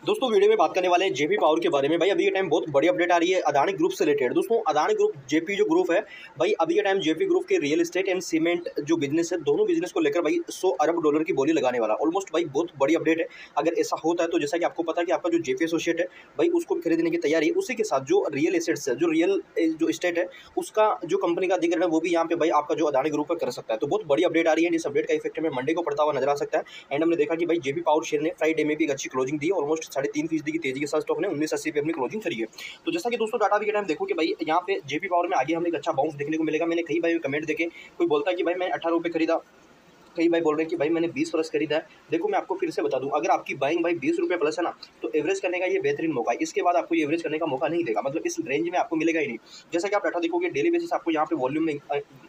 दोस्तों वीडियो में बात करने वाले हैं जेपी पावर के बारे में। भाई अभी के टाइम बहुत बड़ी अपडेट आ रही है अदानी ग्रुप से रिलेटेड। दोस्तों अदानी ग्रुप जेपी जो ग्रुप है, भाई अभी के टाइम जेपी ग्रुप के रियल एस्टेट एंड सीमेंट जो बिजनेस है, दोनों बिजनेस को लेकर भाई 100 अरब डॉलर की बोली लगाने वाला ऑलमोस्ट। भाई बहुत बड़ी अपडेट है। अगर ऐसा होता है तो जैसा कि आपको पता है कि आपका जो जेपी एसोसिएट है भाई उसको खरीदने की तैयारी है। उसी के साथ जो रियल एसेट्स है, जो रियल जो एस्टेट है, उसका जो कंपनी का अधिग्रहण है वो भी यहाँ पे भाई आपका जो अदानी ग्रुप का कर सकता है। तो बहुत बड़ी अपडेट आ रही है। इस अपडेट का इफेक्ट हमें मंडे को पड़ता हुआ नजर आ सकता है। एंड हमने देखा कि भाई जेपी पावर शेयर ने फ्राइडे में भी एक अच्छी क्लोजिंग दी, ऑलमोस्ट 3.5% की तेजी के साथ स्टॉक ने 1980 पे अपनी क्लोजिंग करी है। तो जैसा कि दोस्तों डाटा भी के टाइम देखो कि भाई यहाँ पे जेपी पावर में आगे हमें एक अच्छा बाउंस देखने को मिलेगा। मैंने कई भाई कमेंट देखे, कोई बोलता है कि भाई मैं 18 रुपये खरीदा, कई भाई बोल रहे हैं कि भाई मैंने 20 प्लस खरीदा है। देखो मैं आपको फिर से बता दूं, अगर आपकी बाइंग भाई 20 रुपये प्लस है ना, तो एवरेज करने का ये बेहतरीन मौका है। इसके बाद आपको ये एवरेज करने का मौका नहीं देगा, मतलब इस रेंज में आपको मिलेगा ही नहीं। जैसा कि आप डाटा देखोगे डेली बेसिस आपको यहाँ पे वॉल्यूम में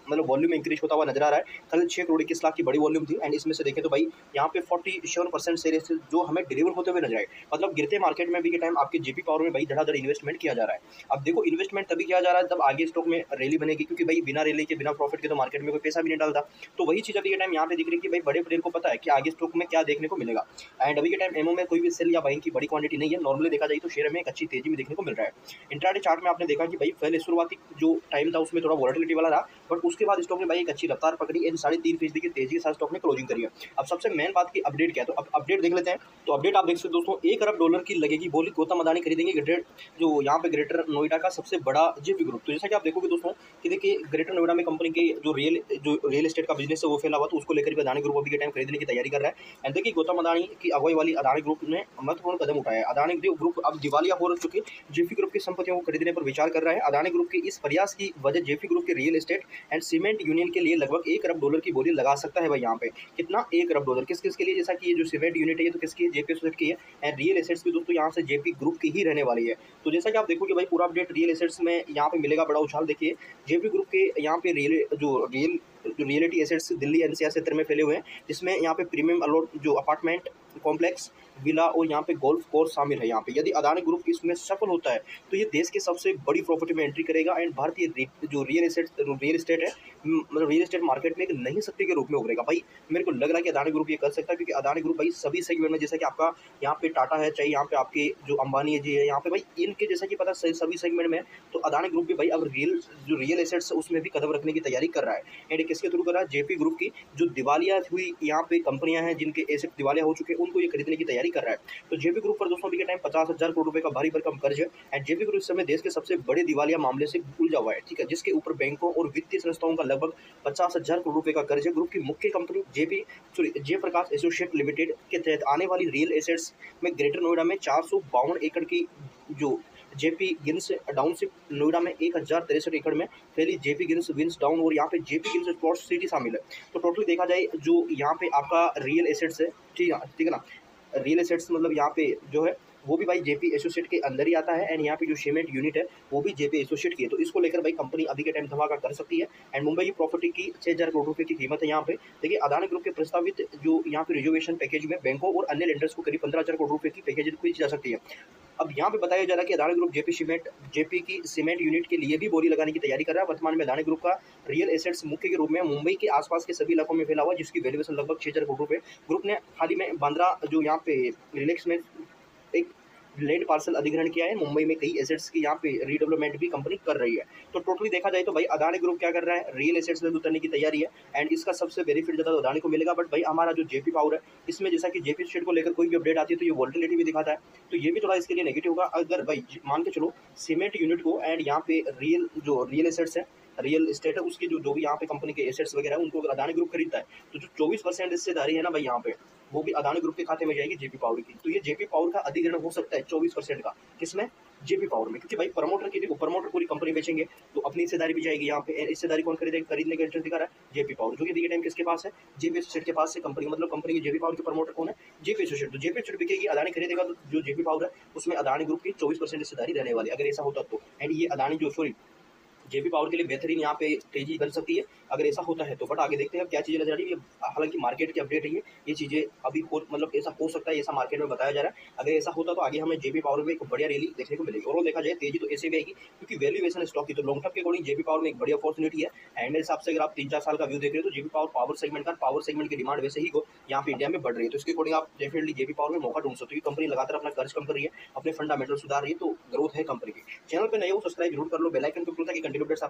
मतलब वॉल्यूम में इंक्रीज होता हुआ नजर आ रहा है। कल 6 करोड़ 21 लाख की बड़ी वॉल्यूम थी। एंड इसमें से देखें तो भाई यहाँ पे 47% शेयर जो हमें डिलीवर होते हुए नजर आए। मतलब गिरते मार्केट में भी के टाइम आपके जेपी पावर में भाई धड़ाधड़ इन्वेस्टमेंट किया जा रहा है। अब देखो इन्वेस्टमेंट तभी किया जा रहा है तब आगे स्टॉक में रैली बनेगी, क्योंकि भाई बिना रैली के बिना प्रॉफिट के तो मार्केट में कोई पैसा भी नहीं डालता। तो वही चीज अभी के टाइम यहाँ पे दिख रही है कि भाई बड़े प्लेयर को पता है कि आगे स्टॉक में क्या देखने को मिलेगा। एंड अभी के टाइम एमओ में कोई भी सेल या बाइंग की बड़ी क्वांटिटी नहीं है। नॉर्मली देखा जाए तो शेयर में एक अच्छी तेजी में देखने को मिल रहा है। इंट्राडे चार्ट में आपने देखा कि भाई पहले शुरुआती जो टाइम था उसमें थोड़ा वॉलेटिलिटी वाला रहा, बट उसके बाद स्टॉक ने भाई एक अच्छी रफ्तार पकड़ी एंड 3.5% की तेजी के साथ स्टॉक ने क्लोजिंग करी है। अब सबसे मेन बात की अपडेट क्या है, तो अब अपडेट देख लेते हैं। तो अपडेट आप देख सकते हो दोस्तों, 1 अरब डॉलर की लगेगी बोली गौतम अदानी खरीदेंगे जो यहाँ पे ग्रेटर नोएडा का सबसे बड़ा जेपी ग्रुप। तो जैसा कि आप देखोगे दोस्तों कि देखिए ग्रेटर नोएडा में कंपनी के जो रियल एस्टेट का बिजनेस है वो फैला हुआ, तो उसको लेकर भी अदानी ग्रुप अभी के टाइम खरीदने की तैयारी कर रहा है। एंड देखिए गौतम अदानी की अगुवाई वाली अदानी ग्रुप ने महत्वपूर्ण कदम उठाया है। अदानी ग्रुप अब दिवालिया हो चुके जेपी ग्रुप की संपत्तियों को खरीदने पर विचार कर रहा है। अदानी ग्रुप के इस प्रयास की वजह जेपी ग्रुप के real estate and cement union के लिए लगभग 1 अरब डॉलर की बोली लगा सकता है। भाई यहाँ पे कितना 1 अरब डॉलर किस किस के लिए, जैसा कि ये जो सीमेंट यूनिट है ये तो किसकी है, जेपी एसोसिएट की है। एंड रियल एसेट्स भी दोस्तों यहाँ से जेपी ग्रुप की ही रहने वाली है। तो जैसा कि आप देखोगे भाई पूरा अपडेट रियल एसेट्स में यहाँ पे मिलेगा बड़ा उछाल। देखिए जेपी ग्रुप के यहाँ पे रियलिटी एसेट्स दिल्ली एनसीआर क्षेत्र में फैले हुए हैं, जिसमें यहाँ पे प्रीमियम अलॉट जो अपार्टमेंट कॉम्प्लेक्स विला और यहाँ पे गोल्फ कोर्स शामिल है। यहाँ पे यदि अदानी ग्रुप इसमें सफल होता है तो ये देश के सबसे बड़ी प्रॉपर्टी में एंट्री करेगा एंड भारतीय जो रियल एस्टेट है, मतलब रियल एस्टेट मार्केट में एक नई शक्ति के रूप में उभरेगा। भाई मेरे को लग रहा है कि अदानी ग्रुप ये कर सकता है, क्योंकि अदानी ग्रुप भाई सभी सेगमेंट में, जैसा कि आपका यहाँ पे टाटा है, चाहे यहाँ पे आपके जो अंबानी जी है, यहाँ पे भाई इनके जैसा कि पता सभी सेगमेंट में, तो अदानी ग्रुप भी भाई अब रियल एसेट्स उसमें भी कदम रखने की तैयारी कर रहा है। एंड किसके थ्रू कर रहा है, जेपी ग्रुप की जो दिवालिया हुई यहाँ पे कंपनियां हैं जिनके एसेट दिवालिया हो चुके हैं उनको ये खरीदने की तैयारी कर रहा है। तो जेपी ग्रुप पर दोस्तों अभी के टाइम 50,000 करोड़ रुपए का भारी भरकम कर्ज है। एंड जेपी ग्रुप इस समय देश के सबसे बड़े दिवालिया मामले से उलझा हुआ है, ठीक है, जिसके ऊपर बैंकों और वित्तीय संस्थाओं का लगभग 50,000 करोड़ रुपए का कर्ज है। ग्रुप की मुख्य कंपनी जयप्रकाश एसोसिएट लिमिटेड के तहत आने वाली रियल एसेट्स में ग्रेटर नोएडा में 452 एकड़ की जो जेपी गिन्स टाउनशिप, नोएडा में 1063 एकड़ में फैली जेपी गिन्स विंस टाउन और यहाँ पे जेपी गिन्स स्पोर्ट्स सिटी शामिल है। तो टोटली देखा जाए जो यहाँ पे आपका रियल एसेट्स है, ठीक है ना, रियल एसेट्स मतलब यहाँ पे जो है वो भी भाई जेपी एसोसिएट के अंदर ही आता है। एंड यहाँ पे जो सीमेंट यूनिट है वो भी जेपी एसोसिएट की है। तो इसको लेकर भाई कंपनी अभी के टाइम धमाका कर सकती है। एंड मुंबई की प्रॉपर्टी की 6,000 करोड़ रुपए की कीमत है। यहाँ पे देखिए अदानी ग्रुप के प्रस्तावित जो यहाँ पे रिजर्वेशन पैकेज में बैंकों और अन्य लेंडर्स को करीब 15,000 करोड़ रुपए की पैकेज खरीदी जा सकती है। अब यहाँ पे बताया जा रहा है कि अदानी ग्रुप जेपी की सीमेंट यूनिट के लिए भी बोली लगाने की तैयारी कर रहा है। वर्तमान में अदानी ग्रुप का रियल एसेट्स मुख्य के रूप में मुंबई के आसपास के सभी इलाकों में फैला हुआ, जिसकी वैल्यूएशन लगभग 6,000 करोड़ रुपए। ग्रुप ने हाल ही में बांद्रा जो यहाँ पे रिलैक्स में एक लैंड पार्सल अधिग्रहण किया है। मुंबई में कई एसेट्स की यहाँ पे रीडेवलपमेंट भी कंपनी कर रही है। तो टोटली देखा जाए तो भाई अदानी ग्रुप क्या कर रहा है, रियल एसेट्स में उतरने की तैयारी है। एंड इसका सबसे बेनिफिट ज़्यादा तो अदानी को मिलेगा। बट भाई हमारा जो जेपी पावर है इसमें जैसा कि जेपी स्टेट को लेकर कोई भी अपडेट आती है तो ये वोल्टिलिटी भी दिखाता है, तो ये भी थोड़ा इसके लिए नेगेटिव होगा। अगर भाई मान के चलो सीमेंट यूनिट को एंड यहाँ पे रियल एसेट्स है, रियल एस्टेट है, उसकी जो भी यहाँ पे कंपनी के एसेट्स वगैरह है उनको अगर अदानी ग्रुप खरीदता है तो जो 24% हिस्सेदारी है ना भाई यहाँ पे, वो भी अदानी ग्रुप के खाते में जाएगी जेपी पावर की। तो ये जेपी पावर का अधिग्रहण हो सकता है 24% का, किसमें, जेपी पावर में, क्योंकि भाई प्रमोटर की देखो प्रमोटर पूरी कंपनी बेचेंगे तो अपनी हिस्सेदारी भी जाएगी यहाँ पे। हिस्सेदारी कौन खरीदेगा, खरीदने का इंटरेस्ट दिखा रहा है जेपी पावर, जो कि अभी के टाइम किसके पास है, जेपी एसोसिएट के पास से कंपनी, मतलब कंपनी की जेपी पावर के प्रमोटर कौन है, जेपी एसोसिएट। तो जेपी एसोसिएट बिकेगी, अदानी खरीदेगा, तो जो जेपी पावर है उसमें अदानी ग्रुप की 24% हिस्सेदारी रहने वाली, अगर ऐसा होता तो। एंड ये अदानी जो जेपी पावर के लिए बेहतरीन यहाँ पे तेजी बन सकती है अगर ऐसा होता है तो। बट आगे देखते हैं क्या चीज़ें नजर आ रही है। हालांकि मार्केट की अपडेट है ये चीज़ें अभी मतलब ऐसा हो सकता है, ऐसा मार्केट में बताया जा रहा है। अगर ऐसा होता तो आगे हमें जेपी पावर में एक बढ़िया रैली देखने को मिलेगी। और देखा जाए तेजी तो ऐसे भी आएगी क्योंकि वैल्यूएशन स्टॉक की तो लॉन्ग टर्म के अकॉर्डिंग जेपी पावर में एक बढ़िया अपॉर्चुनिटी है। एंड मेरे हिसाब से अगर आप 3-4 साल का व्यू देख रहे हो तो जेपी पावर पावर सेगमेंट की डिमांड वैसे ही यहाँ पे इंडिया में बढ़ रही है। तो इसके अकॉर्डिंग आप डेफिनेटली जेपी पावर में मौका ढूंढ सकते हो। कंपनी लगातार अपना कर्ज कम कर रही है, अपने फंडामेंटल सुधार रही है, तो ग्रोथ है कंपनी की। चैनल पे नए हो सब्सक्राइब जरूर कर लो, बेल आइकन पे क्लिक ताकि कंटिन्यू अपडेट्स